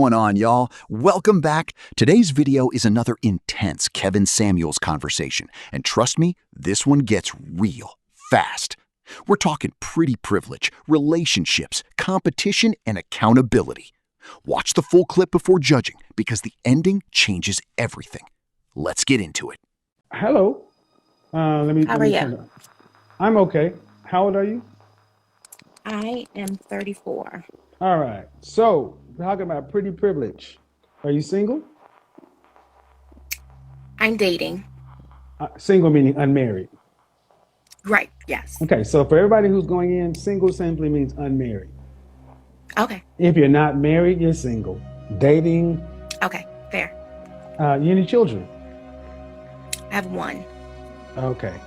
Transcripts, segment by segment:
Going on, y'all? Welcome back. Today's video is another intense Kevin Samuels conversation. And trust me, this one gets real fast. We're talking pretty privilege, relationships, competition, and accountability. Watch the full clip before judging because the ending changes everything. Let's get into it. Hello. Let me How are turn you? it. I'm okay. How old are you? I am 34. All right. So, we're talking about pretty privilege. Are you single? I'm dating. Single meaning unmarried. Right, yes. Okay. So, for everybody who's going in, single simply means unmarried. Okay, If you're not married, you're single. Dating. okay, fair. You any children? I have one. Okay.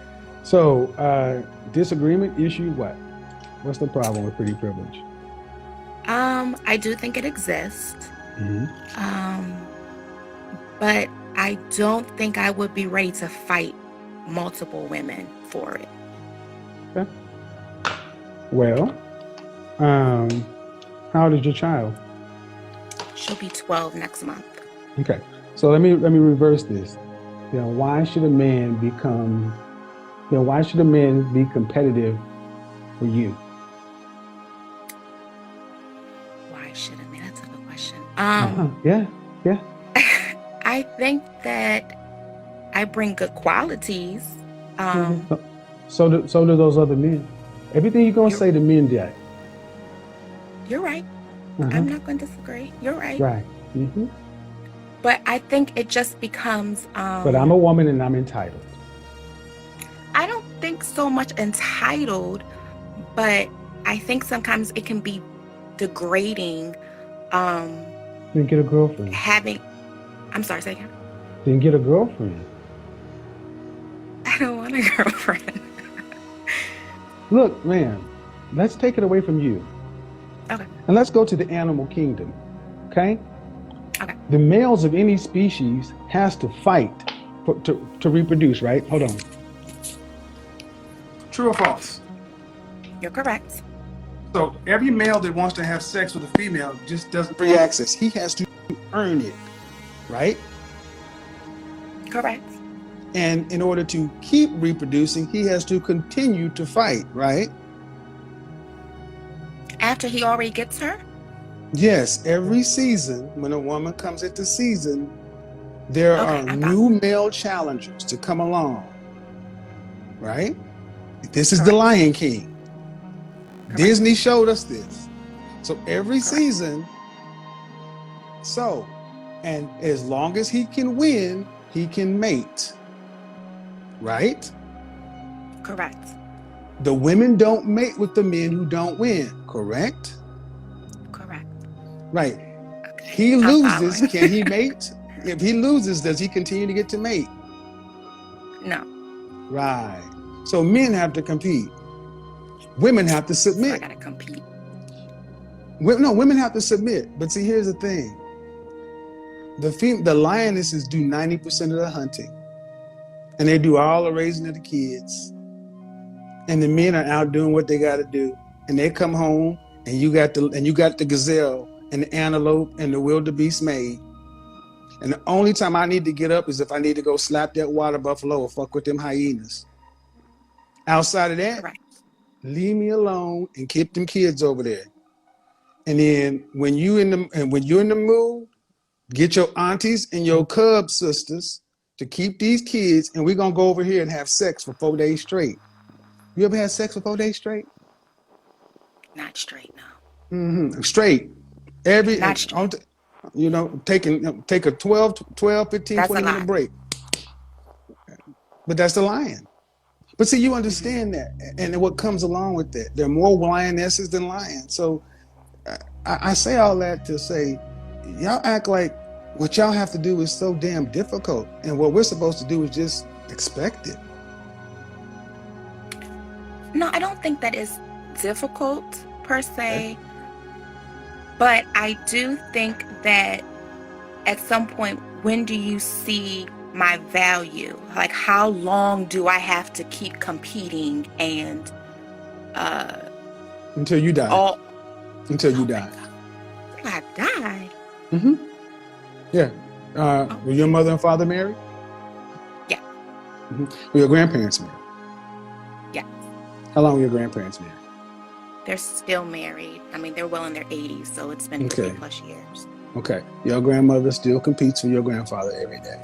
So, disagreement issue. What? What's the problem with pretty privilege? I do think it exists. hmm But I don't think I would be ready to fight multiple women for it. Okay. Well, how old is your child? She'll be 12 next month. Okay, so let me reverse this. Why should a man become? Why should a man be competitive for you? Why should I? That's a good question. Yeah. I think that I bring good qualities. So do those other men. Everything you're gonna say to men, Jack. You're right. I'm not going to disagree. You're right. Right. hmm But I think it just becomes. But I'm a woman and I'm entitled. I don't think so much entitled, but I think sometimes it can be degrading. Then get a girlfriend. I'm sorry, say again. Then get a girlfriend. I don't want a girlfriend. Look, man, let's take it away from you. Okay. And let's go to the animal kingdom. Okay? Okay. The males of any species has to fight to reproduce, right? Hold on. True or false? You're correct. So every male that wants to have sex with a female just doesn't Free access. He has to earn it, right? Correct. And in order to keep reproducing, he has to continue to fight, right? After he already gets her? Yes, every season, when a woman comes into season, there are new male challengers to come along, right? This is the Lion King. Correct. Disney showed us this. So every season, and as long as he can win, he can mate, right? Correct. The women don't mate with the men who don't win, correct? Correct. Right. Okay. He loses, can he mate? If he loses, does he continue to get to mate? No. Right. So men have to compete. Women have to submit. So I gotta compete. No, women have to submit. But see, here's the thing. The lionesses do 90% of the hunting. And they do all the raising of the kids. And the men are out doing what they gotta do. And they come home and you got the gazelle and the antelope and the wildebeest maid. And the only time I need to get up is if I need to go slap that water buffalo or fuck with them hyenas. Outside of that, leave me alone and keep them kids over there. And then when you're in the mood, get your aunties and your cub sisters to keep these kids, and we're gonna go over here and have sex for 4 days straight. You ever had sex for 4 days straight? Not straight, no. Straight. Not straight. Take a 12, 15, that's 20 minute break. But that's the lion. But see, you understand that, and what comes along with that. There are more lionesses than lions. So I say all that to say, y'all act like what y'all have to do is so damn difficult, and what we're supposed to do is just expect it. No, I don't think that is difficult per se, but I do think that at some point, when do you see my value? Like, how long do I have to keep competing and until you die? Until you die. I died. Mm-hmm. Yeah. Oh, Were your mother and father married? yeah, Mm-hmm. Were your grandparents married? yeah. How long were your grandparents married? They're still married. I mean, they're well in their 80s, so it's been 50 Okay. plus years. Okay. Your grandmother still competes with your grandfather every day.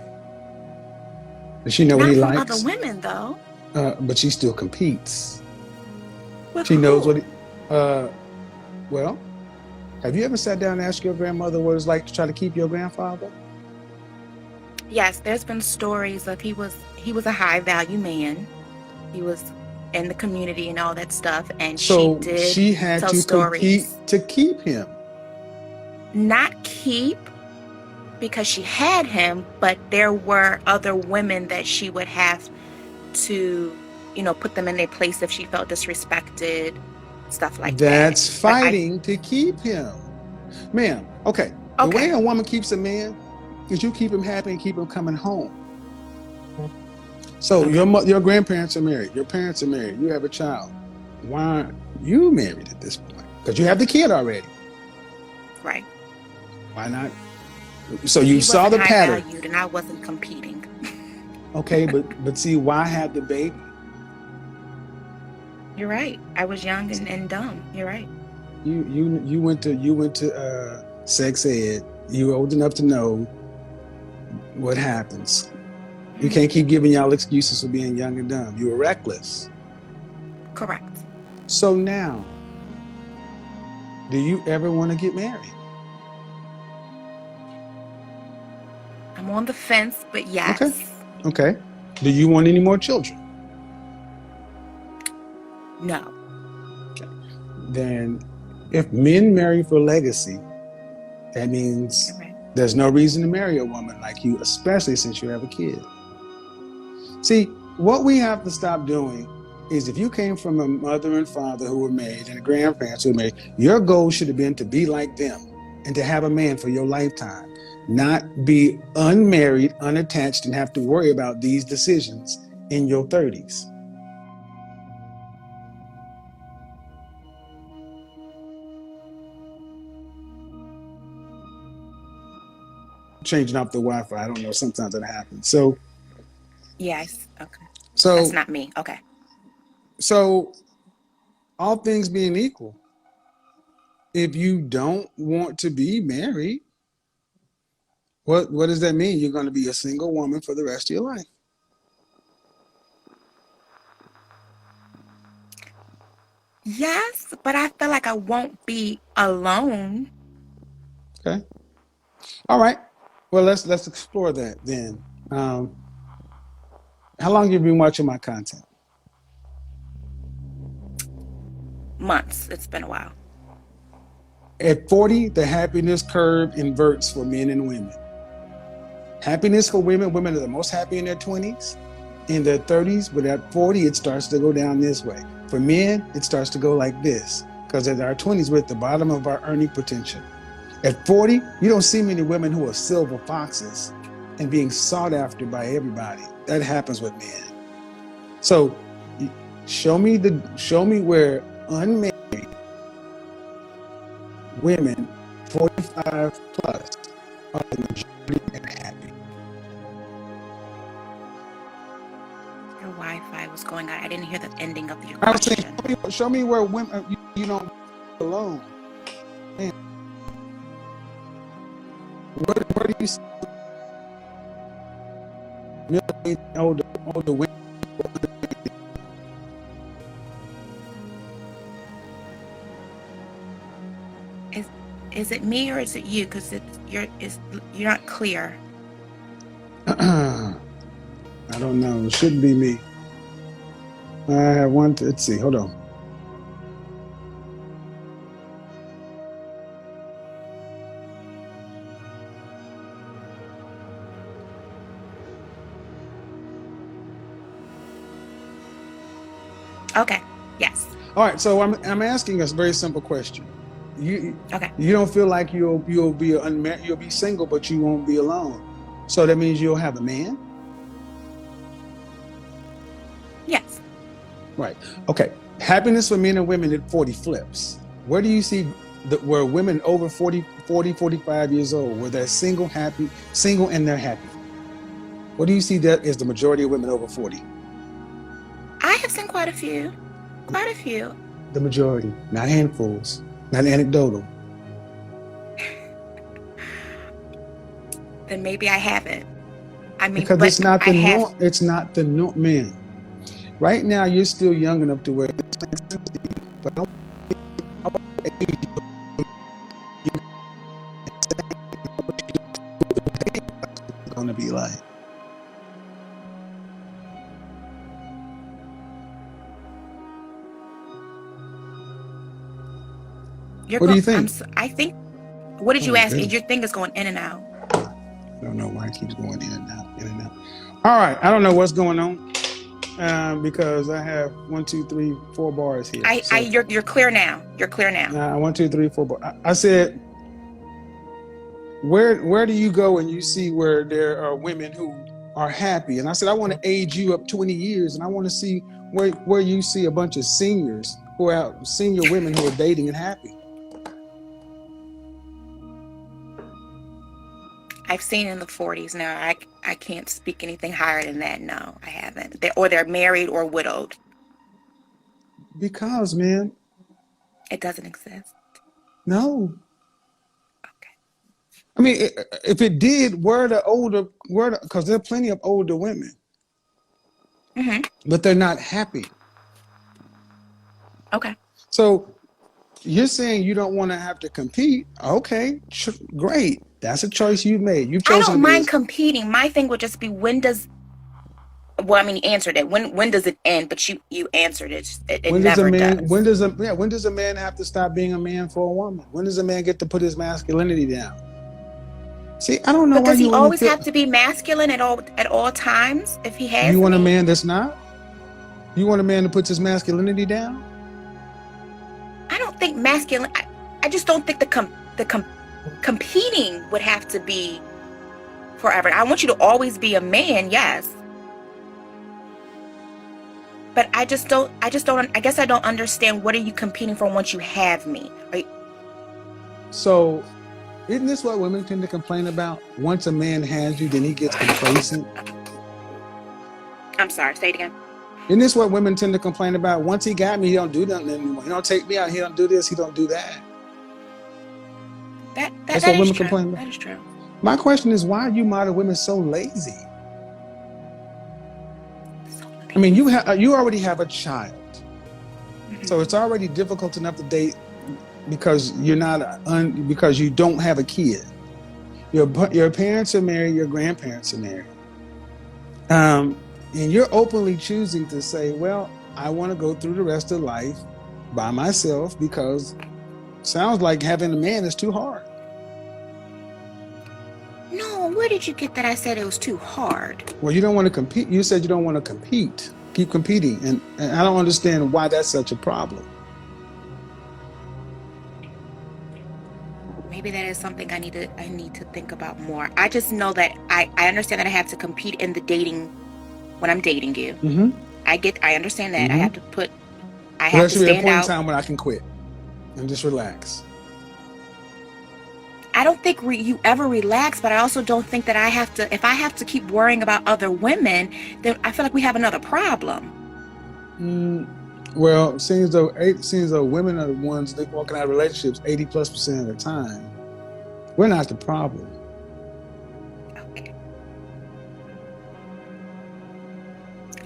Does she know what he Not from other likes? women, though. But she still competes. With She knows what who? he, well, have you ever sat down and asked your grandmother what it's like to try to keep your grandfather? Yes, there's been stories of he was a high value man. He was in the community and all that stuff, and she So did she had tell to compete stories. to keep him. Not keep because she had him, but there were other women that she would have to, put them in their place if she felt disrespected, stuff like that. That's But I, fighting to keep him. Ma'am, okay. The way okay, a woman keeps a man is you keep him happy and keep him coming home. So okay, your grandparents are married. Your parents are married. You have a child. Why aren't you married at this point? Because you have the kid already. right. Why not? So you He saw wasn't the high pattern. valued and I wasn't competing. Okay, but see, why have the baby? You're right. I was young and dumb. You're right. You went to sex ed. You were old enough to know what happens. You can't keep giving y'all excuses for being young and dumb. You were reckless. Correct. So now, do you ever want to get married? I'm on the fence, but Okay. yes. Okay. Do you want any more children? No. Okay. Then, if men marry for legacy, that means You're right. there's no reason to marry a woman like you, especially since you have a kid. See, what we have to stop doing is if you came from a mother and father who were married and grandparents who were married, your goal should have been to be like them and to have a man for your lifetime, not be unmarried, unattached, and have to worry about these decisions in your 30s. Changing off the Wi-Fi, I don't know, sometimes it happens. Yes. Okay. That's So, not me. Okay. so all things being equal, if you don't want to be married, what does that mean? You're going to be a single woman for the rest of your life. Yes, but I feel like I won't be alone. Okay. All right. Well, let's explore that then. Um, how long have you been watching my content? Months. It's been a while. At 40, the happiness curve inverts for men and women. Happiness for women are the most happy in their 20s, in their 30s, but at 40, it starts to go down this way. For men, it starts to go like this, because at our 20s, we're at the bottom of our earning potential. At 40, you don't see many women who are silver foxes and being sought after by everybody. That happens with men. So show me where unmarried women 45 plus are the majority and happy. Your Wi-Fi was going out. I didn't hear the ending of your I was saying, question. show me where women you don't alone. Man, where do you see middle-aged older women? Is it me or is it you? Because you're not clear. I don't know. It shouldn't be me. I have one. Let's see. Hold on. Okay. Yes. All right. So I'm asking us a very simple question. Okay. You don't feel like you'll be unmarried, you'll be single, but you won't be alone. So that means you'll have a man? Yes. Right. Okay. Happiness for men and women at 40 flips. Where do you see where women over 45 years old, where they're single, and they're happy? What do you see that is the majority of women over 40? I have seen quite a few. Quite a few. The majority, not handfuls, not anecdotal. Then maybe I haven't. I mean, Because but it's not I the have. norm. It's not the norm, man. Right now, you're still young enough to where this makes sense to you. But I want to age you going to be like. What do you think? I think. What did you ask? Goodness. Your thing is going in and out. I don't know why it keeps going in and out, in and out. All right, I don't know what's going on because I have 1, 2, 3, 4 bars here. You're clear now. You're clear now. 1, 2, 3, 4 bars. I said, where do you go and you see where there are women who are happy? And I said, I want to age you up 20 years, and I want to see where you see a bunch of seniors who are out, senior women who are dating and happy. I've seen in the 40s now. I can't speak anything higher than that. No, I haven't. They're married or widowed. Because, man. It doesn't exist. No. Okay. I mean, if it did, because there are plenty of older women. Mm-hmm. But they're not happy. Okay. So you're saying you don't want to have to compete. Okay, great. That's a choice you've made. You've chosen. I don't mind competing. My thing would just be you answered it. When does it end? But you answered it. It never does. When does a man have to stop being a man for a woman? When does a man get to put his masculinity down? See, I don't know. But why does he you always have to be masculine at all times? If he has, you want a man that's not. You want a man that puts his masculinity down. I don't think masculine. I just don't think the competing would have to be forever. I want you to always be a man, yes. But I guess I don't understand, what are you competing for once you have me? So, isn't this what women tend to complain about? Once a man has you, then he gets complacent. I'm sorry, say it again. Isn't this what women tend to complain about? Once he got me, he don't do nothing anymore. He don't take me out. He don't do this. He don't do that. That's what women complain about. That is true. My question is, why are you modern women so lazy? I mean, you already have a child, mm-hmm. So it's already difficult enough to date because because you don't have a kid. Your parents are married. Your grandparents are married. And you're openly choosing to say, well, I want to go through the rest of life by myself because it sounds like having a man is too hard. No, where did you get that I said it was too hard? Well, you don't want to compete. You said you don't want to compete. Keep competing. And I don't understand why that's such a problem. Maybe that is something I need to think about more. I just know that I understand that I have to compete in the dating when I'm dating you. Mm-hmm. I understand that. Mm-hmm. I have to stand out. There should be a point in time when I can quit and just relax. I don't think you ever relax, but I also don't think that if I have to keep worrying about other women, then I feel like we have another problem. Well, it seems though women are the ones that walking out of relationships 80+% of the time. We're not the problem. Okay.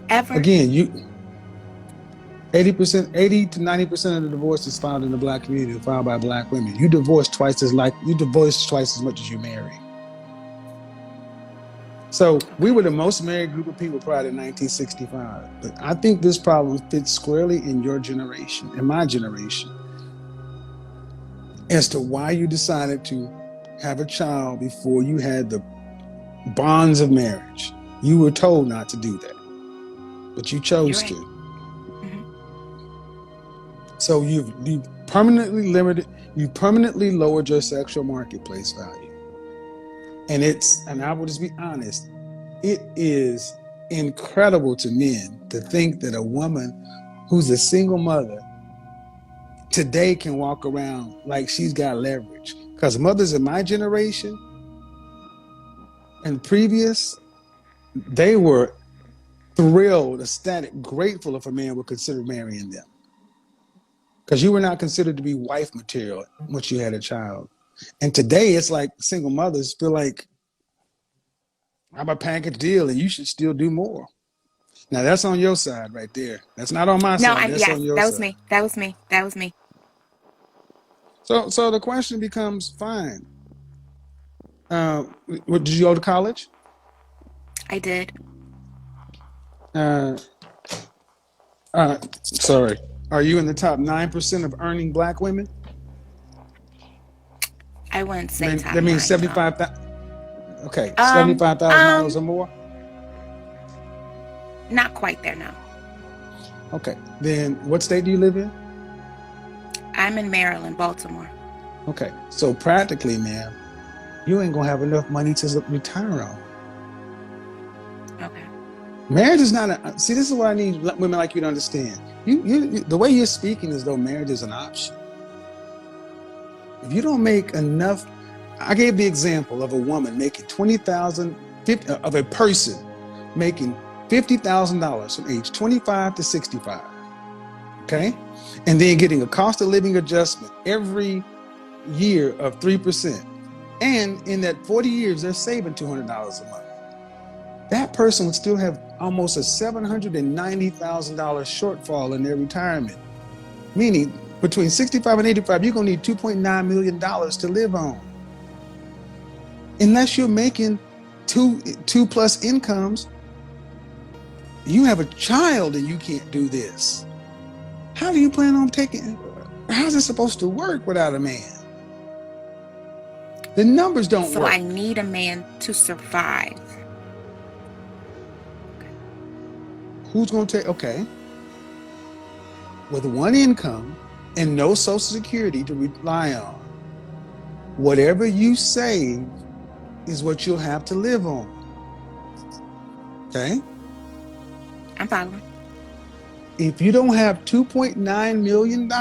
Ever? Again, 80 to 90% of the divorces filed in the Black community are filed by Black women. You divorce twice as much as you marry. So we were the most married group of people prior to 1965. But I think this problem fits squarely in your generation, in my generation, as to why you decided to have a child before you had the bonds of marriage. You were told not to do that, but you chose to. Mm-hmm. So you permanently lowered your sexual marketplace value. And I will just be honest, it is incredible to men to think that a woman who's a single mother today can walk around like she's got leverage. Because mothers in my generation and previous, they were thrilled, ecstatic, grateful if a man would consider marrying them. Because you were not considered to be wife material once you had a child. And today it's like single mothers feel like I'm a package deal and you should still do more. Now that's on your side right there. That's not on my No, side. That's yes, on your that was side. me. That was me. That was me. So the question becomes, fine. Did you go to college? I did. Uh, sorry. Are you in the top 9% of earning black women? I wouldn't say top That means 9, no. 75,000. Okay, Um, $75,000 or more. Not quite there, no. Okay, then what state do you live in? I'm in Maryland, Baltimore. Okay, so practically, ma'am, you ain't gonna have enough money to retire on. Okay. Marriage is not a. See, this is what I need women like you to understand. You, the way you're speaking is though marriage is an option. If you don't make enough, I gave the example of a woman making of a person making $50,000 from age 25 to 65. Okay, and then getting a cost of living adjustment every year of 3%, and in that 40 years they're saving $200 a month. That person would still have almost a $790,000 shortfall in their retirement. Meaning, between 65 and 85, you're gonna need $2.9 million to live on. Unless you're making two plus incomes, you have a child and you can't do this. How do you plan on how's it supposed to work without a man? The numbers don't So work. I need a man to survive. Who's going to take, okay, with one income and no Social Security to rely on, whatever you save is what you'll have to live on. Okay? I'm following. If you don't have $2.9 million,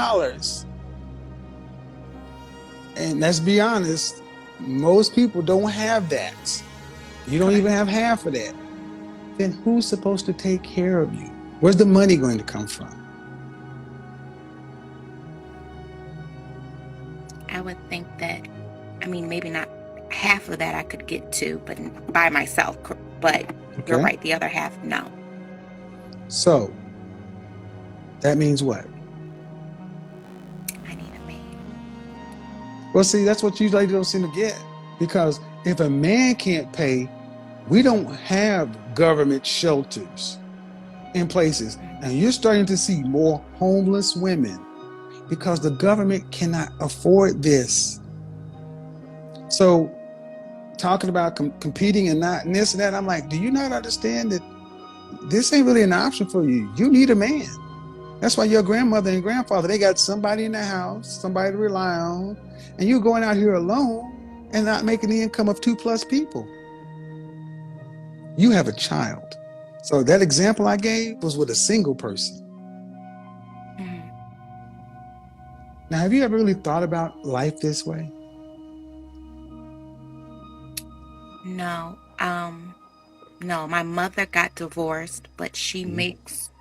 and let's be honest, most people don't have that. You don't even have half of that. Then who's supposed to take care of you? Where's the money going to come from? I would think that, maybe not half of that I could get to, but by myself. But Okay. You're right, the other half, no. So, that means what? I need a man. Well, see, that's what you ladies don't seem to get. Because if a man can't pay, we don't have government shelters in places. And you're starting to see more homeless women because the government cannot afford this. So talking about competing and not and this and that, I'm like, do you not understand that this ain't really an option for you? You need a man. That's why your grandmother and grandfather, they got somebody in the house, somebody to rely on, and you're going out here alone and not making the income of 2+ people. You have a child. So that example I gave was with a single person. Mm-hmm. Now, have you ever really thought about life this way? No. No, my mother got divorced, but she makes,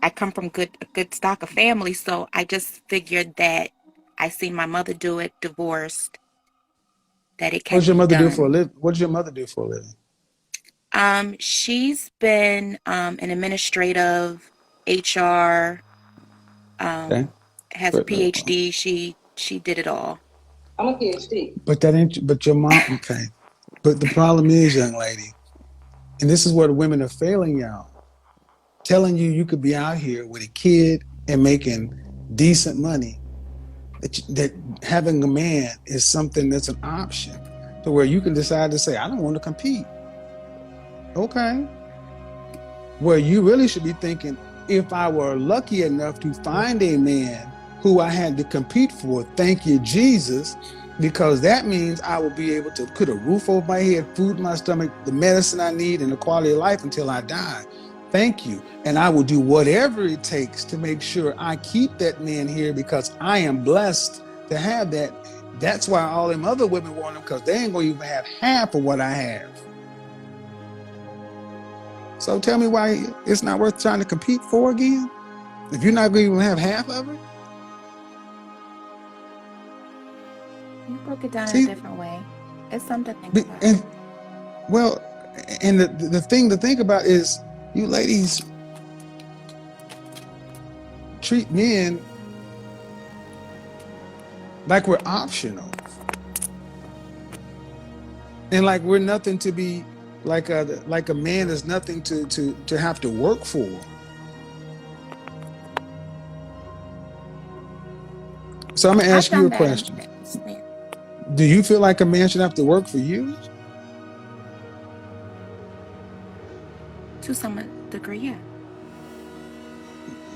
I come from a good stock of family, so I just figured that I seen my mother do it, divorced, that it What can does your be mother do for a done. living? What does your mother do for a living? She's been an administrative, HR, Okay. has a PhD. She did it all. I'm a PhD. But your mom, okay. But the problem is, young lady, and this is where the women are failing y'all, telling you could be out here with a kid and making decent money, that having a man is something that's an option to where you can decide to say, I don't want to compete. Okay. Where you really should be thinking, if I were lucky enough to find a man who I had to compete for, thank you, Jesus, because that means I will be able to put a roof over my head, food in my stomach, the medicine I need, and the quality of life until I die. Thank you. And I will do whatever it takes to make sure I keep that man here because I am blessed to have that. That's why all them other women want him, because they ain't going to even have half of what I have. So tell me why it's not worth trying to compete for again? If you're not going to even have half of it? You broke it down in a different way. It's something to think about. And, well, and the thing to think about is you ladies treat men like we're optional. And like we're nothing to be, like a man is nothing to have to work for. So I'm going to ask you a question. Do you feel like a man should have to work for you? To some degree, yeah.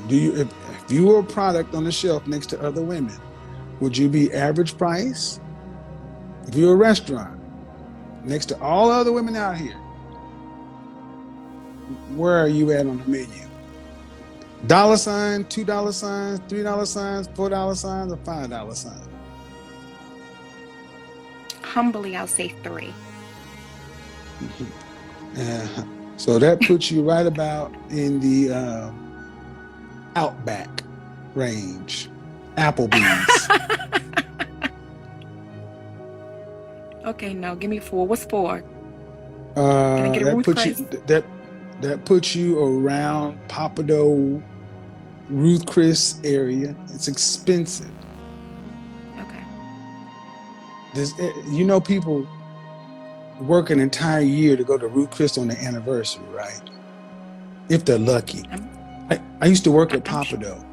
Do you, if you were a product on the shelf next to other women, would you be average price? If you're a restaurant next to all other women out here, where are you at on the menu? $, $2, $3, $4 signs, or $5 signs? Humbly, I'll say 3. So that puts you right about in the Outback range, Applebee's. Okay, no, give me 4. What's 4? Can I get a Ruth Chris? That puts you around Papado, Ruth Chris area. It's expensive. Okay. You know, people work an entire year to go to Ruth Chris on their anniversary, right? If they're lucky. I used to work at Papado.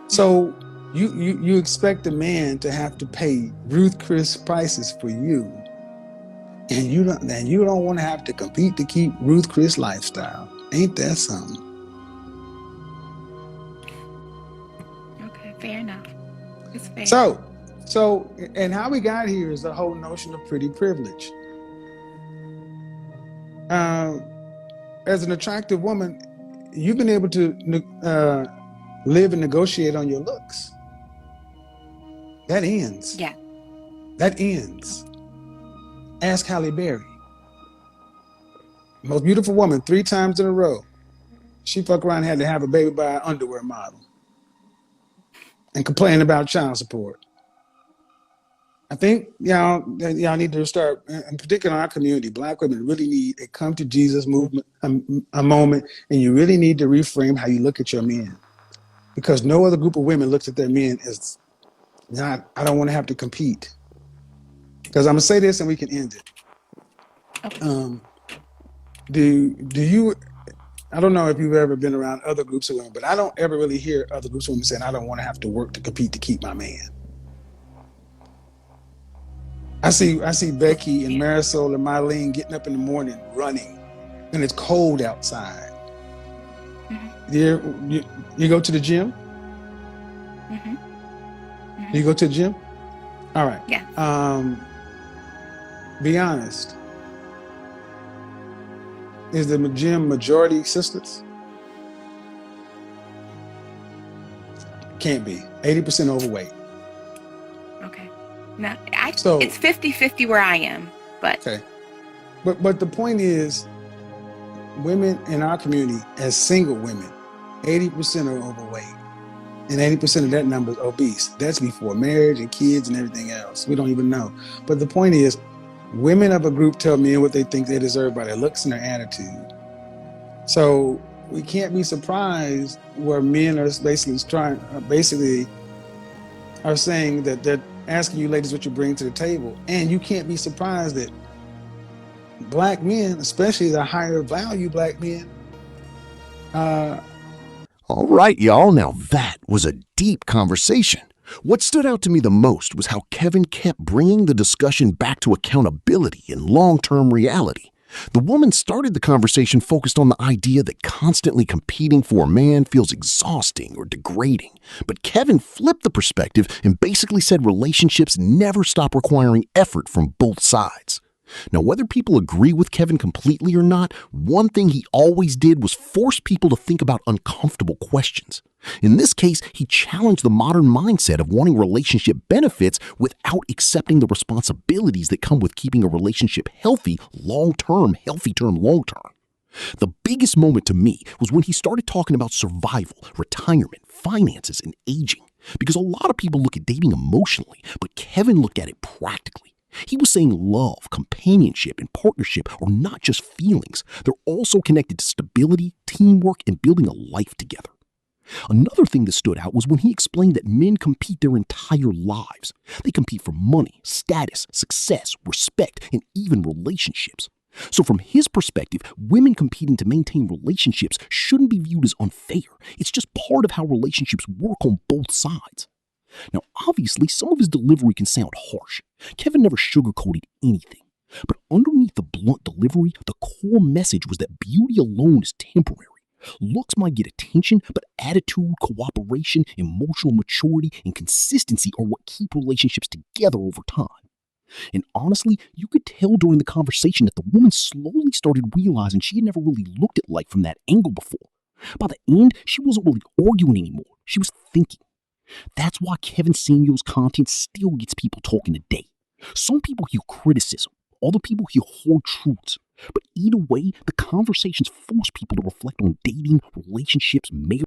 So you expect a man to have to pay Ruth Chris prices for you, and you don't want to have to compete to keep Ruth Chris lifestyle. Ain't that something? Okay, fair enough. It's fair. So, and how we got here is the whole notion of pretty privilege. As an attractive woman, you've been able to live and negotiate on your looks. That ends. Yeah. That ends. Ask Halle Berry. Most beautiful woman 3 times in a row. She fucked around and had to have a baby by an underwear model. And complain about child support. I think y'all need to start, in particular in our community, Black women really need a come to Jesus movement, a moment, and you really need to reframe how you look at your men. Because no other group of women looks at their men as not, I don't want to have to compete. Because I'm going to say this and we can end it. Okay. Do you, I don't know if you've ever been around other groups of women, but I don't ever really hear other groups of women saying, I don't want to have to work to compete to keep my man. I see Becky and Marisol and Mylene getting up in the morning running, and it's cold outside. Mm-hmm. You go to the gym? Mm-hmm. Mm-hmm. You go to the gym? All right. Yeah. Be honest. Is the gym majority sisters? Can't be. 80% overweight. Okay. Now, it's 50-50 where I am, but okay. But the point is, women in our community, as single women, 80% are overweight, and 80% of that number is obese. That's before marriage and kids and everything else. We don't even know. But the point is, women of a group tell men what they think they deserve by their looks and their attitude. So we can't be surprised where men are basically are saying that they're asking you ladies what you bring to the table. And you can't be surprised that Black men, especially the higher value Black men, All right, y'all. Now that was a deep conversation. What stood out to me the most was how Kevin kept bringing the discussion back to accountability and long-term reality. The woman started the conversation focused on the idea that constantly competing for a man feels exhausting or degrading. But Kevin flipped the perspective and basically said relationships never stop requiring effort from both sides. Now, whether people agree with Kevin completely or not, one thing he always did was force people to think about uncomfortable questions. In this case, he challenged the modern mindset of wanting relationship benefits without accepting the responsibilities that come with keeping a relationship healthy long-term. The biggest moment to me was when he started talking about survival, retirement, finances, and aging. Because a lot of people look at dating emotionally, but Kevin looked at it practically. He was saying love, companionship, and partnership are not just feelings. They're also connected to stability, teamwork, and building a life together. Another thing that stood out was when he explained that men compete their entire lives. They compete for money, status, success, respect, and even relationships. So from his perspective, women competing to maintain relationships shouldn't be viewed as unfair. It's just part of how relationships work on both sides. Now, obviously, some of his delivery can sound harsh. Kevin never sugarcoated anything. But underneath the blunt delivery, the core message was that beauty alone is temporary. Looks might get attention, but attitude, cooperation, emotional maturity, and consistency are what keep relationships together over time. And honestly, you could tell during the conversation that the woman slowly started realizing she had never really looked at life from that angle before. By the end, she wasn't really arguing anymore. She was thinking. That's why Kevin Samuels' content still gets people talking today. Some people hear criticism, other people hear hard truths. But either way, the conversations force people to reflect on dating, relationships, marriage,